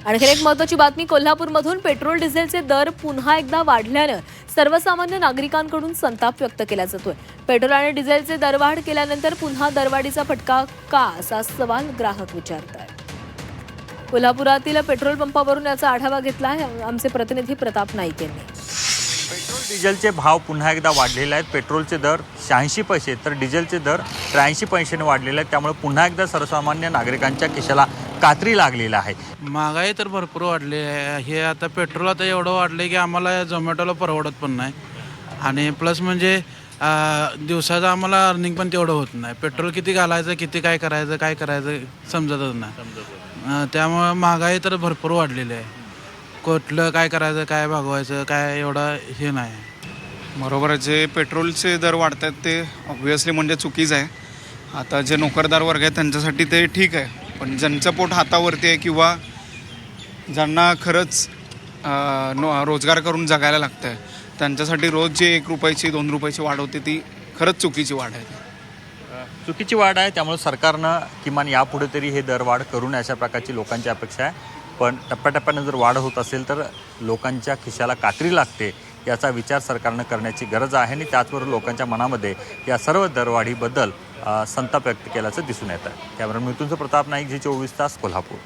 आणखी एक महत्त्वाची बातमी कोल्हापूरमधून पेट्रोल डिझेलचे दर पुन्हा एकदा वाढल्यानं सर्वसामान्य नागरिकांकडून संताप व्यक्त केला जातोय। पेट्रोल आणि डिझेलचे दरवाढ केल्यानंतर पुन्हा दरवाढीचा फटका का असा सवाल ग्राहक विचारतायत। कोल्हापुरातील पेट्रोल पंपावरून याचा आढावा घेतला आमचे प्रतिनिधी प्रताप नाईक यांनी। पेट्रोल डिझेलचे भाव पुन्हा एकदा वाढलेले आहेत। पेट्रोलचे दर 86 पैसे तर डिझेलचे दर 83 पैशाने वाढलेले आहेत। त्यामुळे पुन्हा एकदा सर्वसामान्य नागरिकांच्या खिशाला कात्री लागलेला आहे। महागाई तर भरपूर वाढली आहे। हे आता पेट्रोल आता एवढं वाढले की आम्हाला झोमॅटोला परवडत पण नाही आणि प्लस म्हणजे दिवसाचं आम्हाला अर्निंग पण तेवढं होत नाही। पेट्रोल किती घालायचं किती काय करायचं समजतच नाही। त्यामुळे महागाई तर भरपूर वाढलेली आहे। कुठलं काय करायचं काय भागवायचं काय एवढं हे नाही। बरोबर आहे, जे पेट्रोलचे दर वाढत आहेत ते ऑब्व्हियसली म्हणजे चुकीचं आहे। आता जे नोकरदार वर्ग आहे त्यांच्यासाठी ते ठीक आहे, पण ज्यांचं पोट हातावरती आहे किंवा ज्यांना खरंच रोजगार करून जगायला लागतं आहे त्यांच्यासाठी रोज जे 1 रुपयाची 2 रुपयाची वाढ होते ती खरंच चुकीची वाढ आहे। चुकीची वाढ आहे। त्यामुळे सरकारनं किमान यापुढे तरी हे दरवाढ करून अशा प्रकारची लोकांची अपेक्षा आहे। पण टप्प्याटप्प्याने जर वाढ होत असेल तर लोकांच्या खिशाला कात्री लागते याचा विचार सरकारनं करण्याची गरज आहे आणि त्याचबरोबर लोकांच्या मनामध्ये या सर्व दरवाढीबद्दल संताप व्यक्त केल्याचं दिसून येतं। कॅमेरामन मिथुन प्रताप नाईक, झी 24 तास, कोल्हापूर।